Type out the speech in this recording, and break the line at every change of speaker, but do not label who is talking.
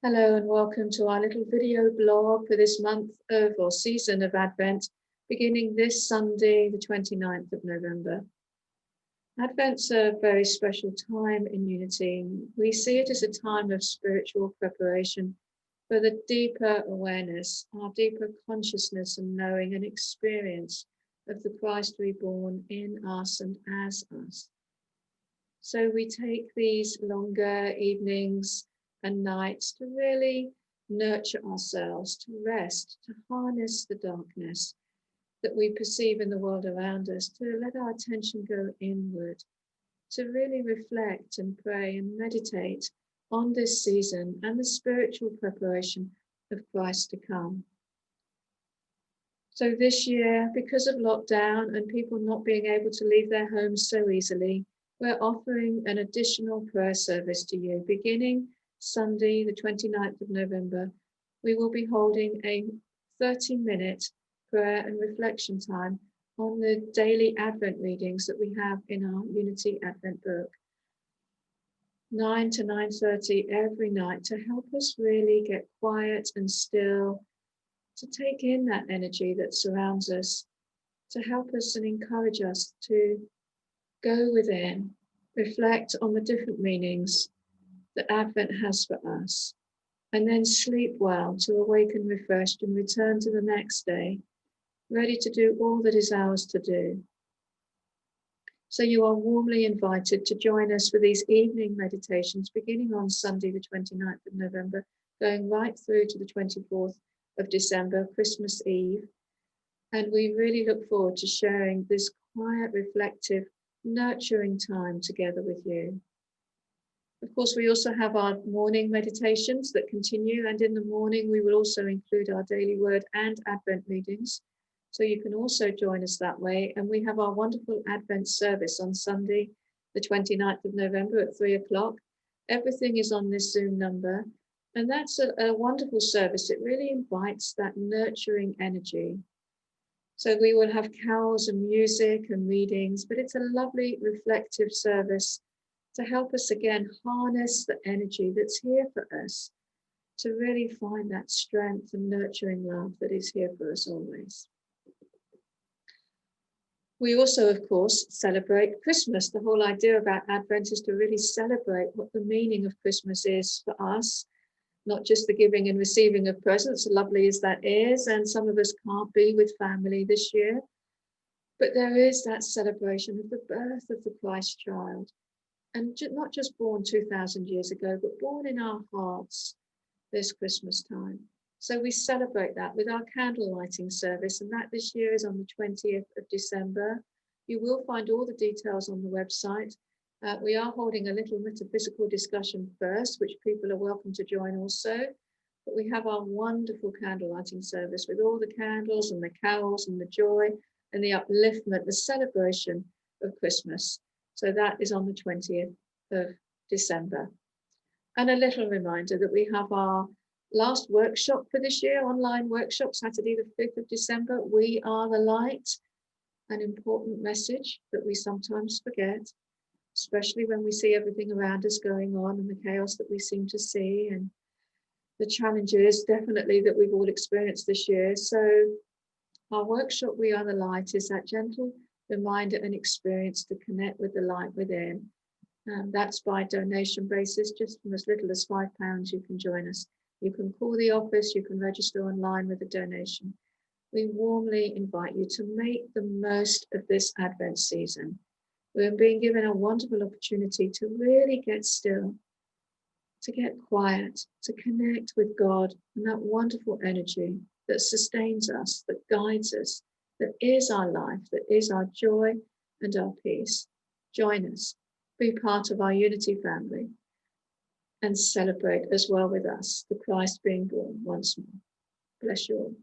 Hello and welcome to our little video blog for this month of or season of Advent, beginning this Sunday, the 29th of November. Advent's a very special time in Unity. We see it as a time of spiritual preparation for the deeper awareness, our deeper consciousness and knowing and experience of the Christ reborn in us and as us. So we take these longer evenings and nights to really nurture ourselves, to rest, to harness the darkness that we perceive in the world around us, to let our attention go inward, to really reflect and pray and meditate on this season and the spiritual preparation of Christ to come. So this year, because of lockdown and people not being able to leave their homes so easily, we're offering an additional prayer service to you. Beginning Sunday, the 29th of November, we will be holding a 30-minute prayer and reflection time on the daily Advent readings that we have in our Unity Advent book. 9 to 9:30 every night to help us really get quiet and still, to take in that energy that surrounds us, to help us and encourage us to go within, reflect on the different meanings that Advent has for us, and then sleep well to awaken refreshed and return to the next day, ready to do all that is ours to do. So you are warmly invited to join us for these evening meditations beginning on Sunday, the 29th of November, going right through to the 24th of December, Christmas Eve. And we really look forward to sharing this quiet, reflective, nurturing time together with you. Of course, we also have our morning meditations that continue, and in the morning we will also include our daily word and Advent readings. So you can also join us that way. And we have our wonderful Advent service on Sunday, the 29th of November at 3 o'clock. Everything is on this Zoom number. And that's a wonderful service. It really invites that nurturing energy. So we will have carols and music and readings, but it's a lovely reflective service to help us again harness the energy that's here for us, to really find that strength and nurturing love that is here for us always. We also, of course, celebrate Christmas. The whole idea about Advent is to really celebrate what the meaning of Christmas is for us, not just the giving and receiving of presents, lovely as that is, and some of us can't be with family this year, but there is that celebration of the birth of the Christ child, and not just born 2,000 years ago, but born in our hearts this Christmas time. So we celebrate that with our candle lighting service, and that this year is on the 20th of December. You will find all the details on the website. We are holding a little metaphysical discussion first, which people are welcome to join also. But we have our wonderful candle lighting service with all the candles and the carols and the joy and the upliftment, the celebration of Christmas. So that is on the 20th of December. And a little reminder that we have our last workshop for this year, online workshop, Saturday the 5th of December. We are the light, an important message that we sometimes forget, especially when we see everything around us going on and the chaos that we seem to see and the challenges definitely that we've all experienced this year. So our workshop, We Are the Light, is that gentle reminder and experience to connect with the light within. That's by donation basis, just from as little as £5 you can join us. You can call the office, you can register online with a donation. We warmly invite you to make the most of this Advent season. We're being given a wonderful opportunity to really get still, to get quiet, to connect with God and that wonderful energy that sustains us, that guides us, that is our life, that is our joy and our peace. Join us, be part of our Unity family, and celebrate as well with us the Christ being born once more. Bless you all.